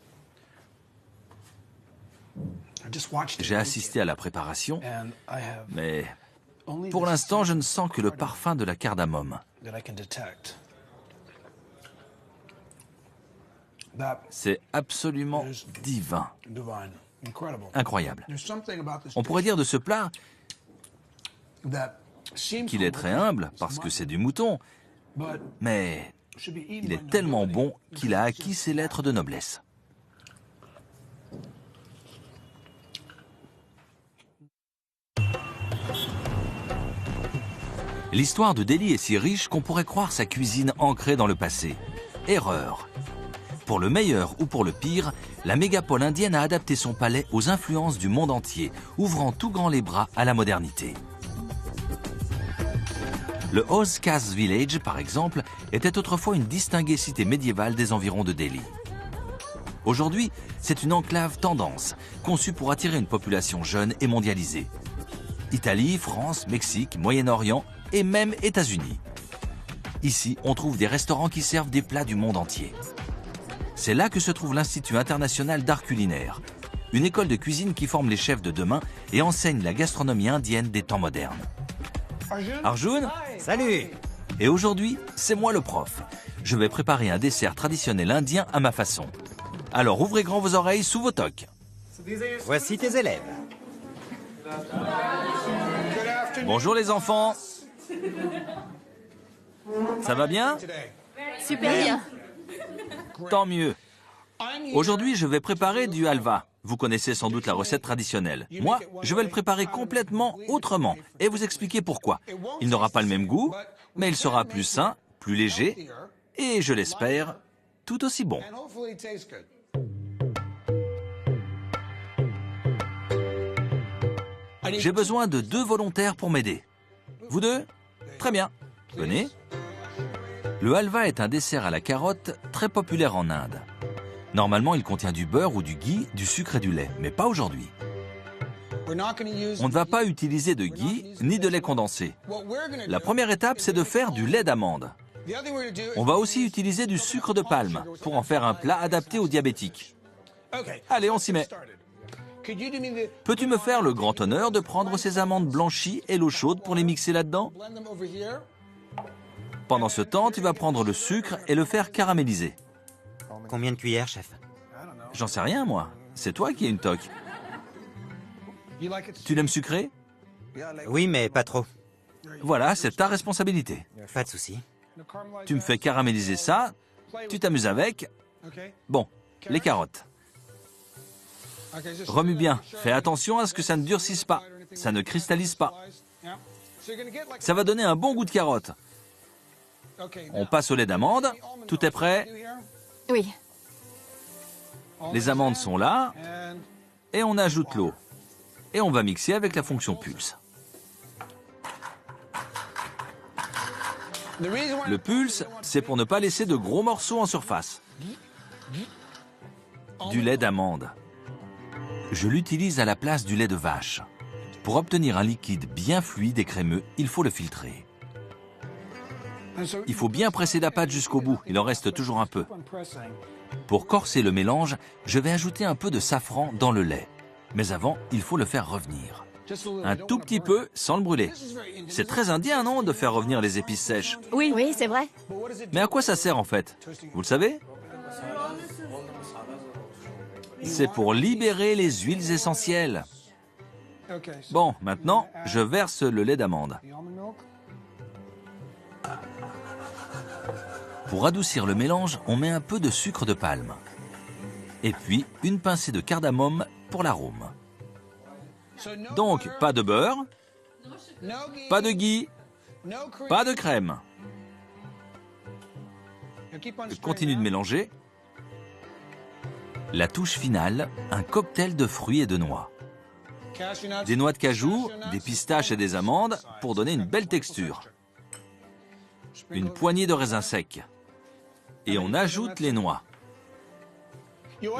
J'ai assisté à la préparation, mais pour l'instant, je ne sens que le parfum de la cardamome. C'est absolument divin. Incroyable. On pourrait dire de ce plat qu'il est très humble parce que c'est du mouton, mais il est tellement bon qu'il a acquis ses lettres de noblesse. L'histoire de Delhi est si riche qu'on pourrait croire sa cuisine ancrée dans le passé. Erreur. Pour le meilleur ou pour le pire, la mégapole indienne a adapté son palais aux influences du monde entier, ouvrant tout grand les bras à la modernité. Le Hozkaz Village, par exemple, était autrefois une distinguée cité médiévale des environs de Delhi. Aujourd'hui, c'est une enclave tendance, conçue pour attirer une population jeune et mondialisée. Italie, France, Mexique, Moyen-Orient et même États-Unis. Ici, on trouve des restaurants qui servent des plats du monde entier. C'est là que se trouve l'Institut international d'art culinaire, une école de cuisine qui forme les chefs de demain et enseigne la gastronomie indienne des temps modernes. Arjun, Salut! et aujourd'hui, c'est moi le prof. Je vais préparer un dessert traditionnel indien à ma façon. Alors ouvrez grand vos oreilles sous vos toques. Voici tes élèves. Bonjour les enfants. Ça va bien? Super bien. Tant mieux. Aujourd'hui, je vais préparer du halva. Vous connaissez sans doute la recette traditionnelle. Moi, je vais le préparer complètement autrement et vous expliquer pourquoi. Il n'aura pas le même goût, mais il sera plus sain, plus léger et, je l'espère, tout aussi bon. J'ai besoin de 2 volontaires pour m'aider. Vous deux? Très bien. Venez. Le halva est un dessert à la carotte très populaire en Inde. Normalement, il contient du beurre ou du ghee, du sucre et du lait, mais pas aujourd'hui. On ne va pas utiliser de ghee ni de lait condensé. La première étape, c'est de faire du lait d'amande. On va aussi utiliser du sucre de palme pour en faire un plat adapté aux diabétiques. Allez, on s'y met. Peux-tu me faire le grand honneur de prendre ces amandes blanchies et l'eau chaude pour les mixer là-dedans? Pendant ce temps, tu vas prendre le sucre et le faire caraméliser. Combien de cuillères, chef? J'en sais rien, moi. C'est toi qui as une toque. Tu l'aimes sucré? Oui, mais pas trop. Voilà, c'est ta responsabilité. Pas de souci. Tu me fais caraméliser ça, tu t'amuses avec. Bon, les carottes. Remue bien. Fais attention à ce que ça ne durcisse pas. Ça ne cristallise pas. Ça va donner un bon goût de carotte. On passe au lait d'amande. Tout est prêt? Oui. Les amandes sont là. Et on ajoute l'eau. Et on va mixer avec la fonction pulse. Le pulse, c'est pour ne pas laisser de gros morceaux en surface. Du lait d'amande. Je l'utilise à la place du lait de vache. Pour obtenir un liquide bien fluide et crémeux, il faut le filtrer. Il faut bien presser la pâte jusqu'au bout, il en reste toujours un peu. Pour corser le mélange, je vais ajouter un peu de safran dans le lait. Mais avant, il faut le faire revenir. Un tout petit peu, sans le brûler. C'est très indien, non, de faire revenir les épices sèches? Oui, c'est vrai. Mais à quoi ça sert en fait? Vous le savez? C'est pour libérer les huiles essentielles. Bon, maintenant, je verse le lait d'amande. Pour adoucir le mélange, on met un peu de sucre de palme. Et puis, une pincée de cardamome pour l'arôme. Donc, pas de beurre, pas de ghee, pas de crème. Continue de mélanger. La touche finale, un cocktail de fruits et de noix. Des noix de cajou, des pistaches et des amandes pour donner une belle texture. Une poignée de raisins secs. Et on ajoute les noix.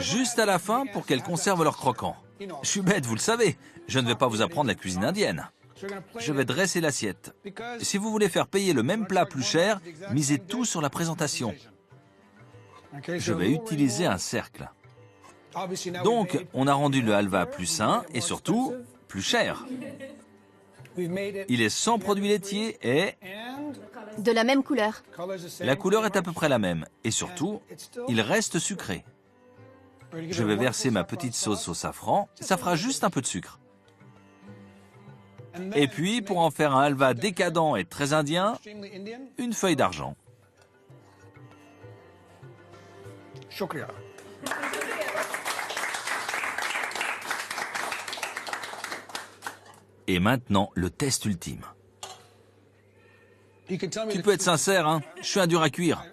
juste à la fin pour qu'elles conservent leur croquant. Je suis bête, vous le savez. Je ne vais pas vous apprendre la cuisine indienne. Je vais dresser l'assiette. Si vous voulez faire payer le même plat plus cher, misez tout sur la présentation. Je vais utiliser un cercle. Donc, on a rendu le halva plus sain et surtout plus cher. Il est sans produits laitiers et De la même couleur. la couleur est à peu près la même. Et surtout, il reste sucré. Je vais verser ma petite sauce au safran. Ça fera juste un peu de sucre. Et puis, pour en faire un halva décadent et très indien, une feuille d'argent. Et maintenant, le test ultime. Tu peux être sincère, hein? Je suis un dur à cuire.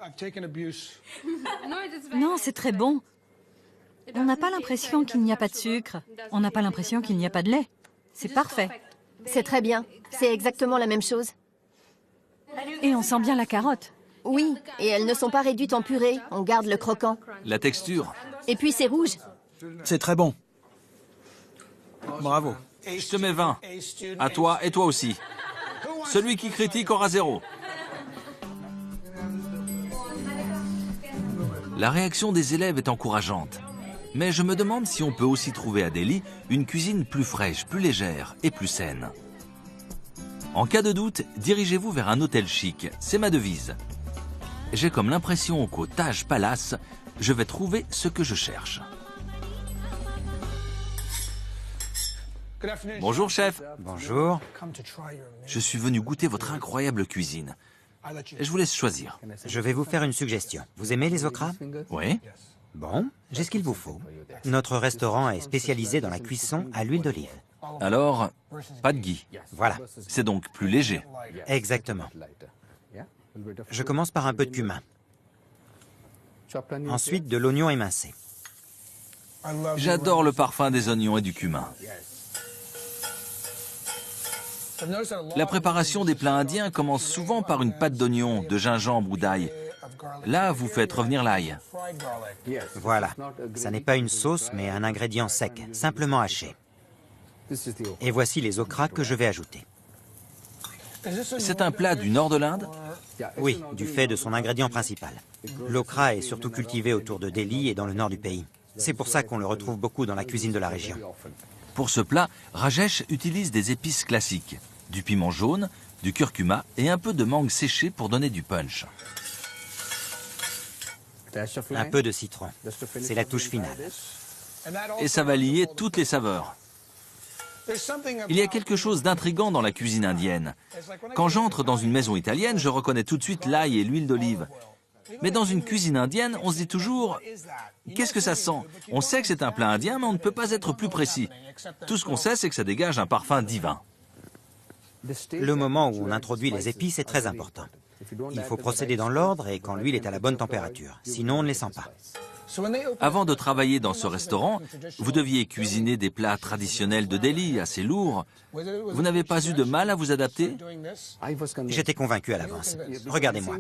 Non, c'est très bon. On n'a pas l'impression qu'il n'y a pas de sucre. On n'a pas l'impression qu'il n'y a pas de lait. C'est parfait. C'est très bien. C'est exactement la même chose. Et on sent bien la carotte. Oui, et elles ne sont pas réduites en purée. On garde le croquant. La texture. Et puis c'est rouge. C'est très bon. Bravo. Je te mets 20. À toi et toi aussi. Celui qui critique aura 0. La réaction des élèves est encourageante. Mais je me demande si on peut aussi trouver à Delhi une cuisine plus fraîche, plus légère et plus saine. En cas de doute, dirigez-vous vers un hôtel chic. C'est ma devise. J'ai comme l'impression qu'au Taj Palace, je vais trouver ce que je cherche. Bonjour chef. Bonjour. Je suis venu goûter votre incroyable cuisine. Je vous laisse choisir. Je vais vous faire une suggestion. Vous aimez les okras? Oui? Bon, j'ai ce qu'il vous faut. Notre restaurant est spécialisé dans la cuisson à l'huile d'olive. Alors, pas de ghee. Voilà, C'est donc plus léger. exactement. Je commence par un peu de cumin. Ensuite, de l'oignon émincé. J'adore le parfum des oignons et du cumin. La préparation des plats indiens commence souvent par une pâte d'oignon, de gingembre ou d'ail. Là, vous faites revenir l'ail. Voilà, ça n'est pas une sauce, mais un ingrédient sec, simplement haché. Et voici les okras que je vais ajouter. C'est un plat du nord de l'Inde? Oui, du fait de son ingrédient principal. L'okra est surtout cultivé autour de Delhi et dans le nord du pays. C'est pour ça qu'on le retrouve beaucoup dans la cuisine de la région. Pour ce plat, Rajesh utilise des épices classiques, du piment jaune, du curcuma et un peu de mangue séchée pour donner du punch. Un peu de citron. C'est la touche finale. Et ça va lier toutes les saveurs. Il y a quelque chose d'intrigant dans la cuisine indienne. Quand j'entre dans une maison italienne, je reconnais tout de suite l'ail et l'huile d'olive. Mais dans une cuisine indienne, on se dit toujours « Qu'est-ce que ça sent ?» On sait que c'est un plat indien, mais on ne peut pas être plus précis. Tout ce qu'on sait, c'est que ça dégage un parfum divin. Le moment où on introduit les épices est très important. Il faut procéder dans l'ordre et quand l'huile est à la bonne température. Sinon, on ne les sent pas. Avant de travailler dans ce restaurant, vous deviez cuisiner des plats traditionnels de Delhi, assez lourds. Vous n'avez pas eu de mal à vous adapter? J'étais convaincu à l'avance. Regardez-moi.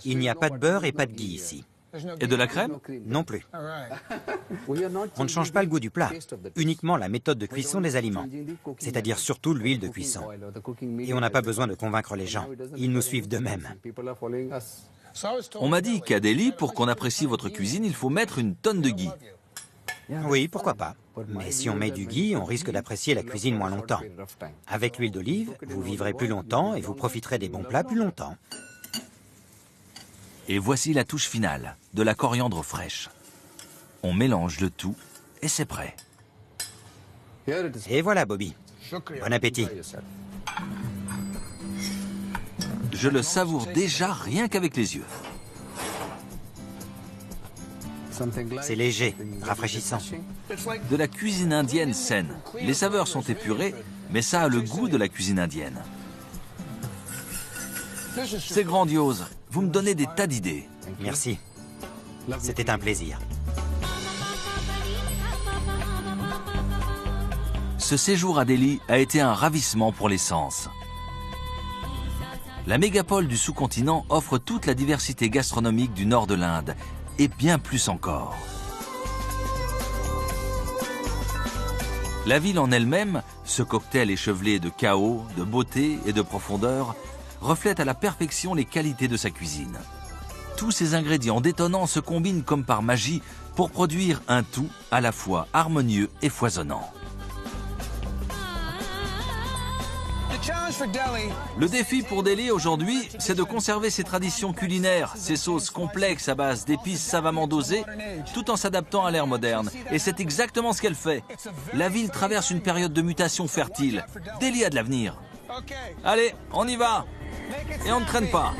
Il n'y a pas de beurre et pas de ghee ici. Et de la crème? Non plus. On ne change pas le goût du plat, uniquement la méthode de cuisson des aliments, c'est-à-dire surtout l'huile de cuisson. Et on n'a pas besoin de convaincre les gens. Ils nous suivent d'eux-mêmes. On m'a dit qu'à Delhi, pour qu'on apprécie votre cuisine, il faut mettre une tonne de ghee. Oui, pourquoi pas. Mais si on met du ghee, on risque d'apprécier la cuisine moins longtemps. Avec l'huile d'olive, vous vivrez plus longtemps et vous profiterez des bons plats plus longtemps. Et voici la touche finale, de la coriandre fraîche. On mélange le tout et c'est prêt. Et voilà, Bobby. Bon appétit. Je le savoure déjà rien qu'avec les yeux. C'est léger, rafraîchissant. De la cuisine indienne saine. Les saveurs sont épurées, mais ça a le goût de la cuisine indienne. C'est grandiose. Vous me donnez des tas d'idées. Merci. C'était un plaisir. Ce séjour à Delhi a été un ravissement pour les sens. La mégapole du sous-continent offre toute la diversité gastronomique du nord de l'Inde, et bien plus encore. La ville en elle-même, ce cocktail échevelé de chaos, de beauté et de profondeur, reflète à la perfection les qualités de sa cuisine. Tous ces ingrédients détonnants se combinent comme par magie pour produire un tout à la fois harmonieux et foisonnant. Le défi pour Delhi aujourd'hui, c'est de conserver ses traditions culinaires, ses sauces complexes à base d'épices savamment dosées, tout en s'adaptant à l'ère moderne. Et c'est exactement ce qu'elle fait. La ville traverse une période de mutation fertile. Delhi a de l'avenir. Allez, on y va! Et on ne traîne pas.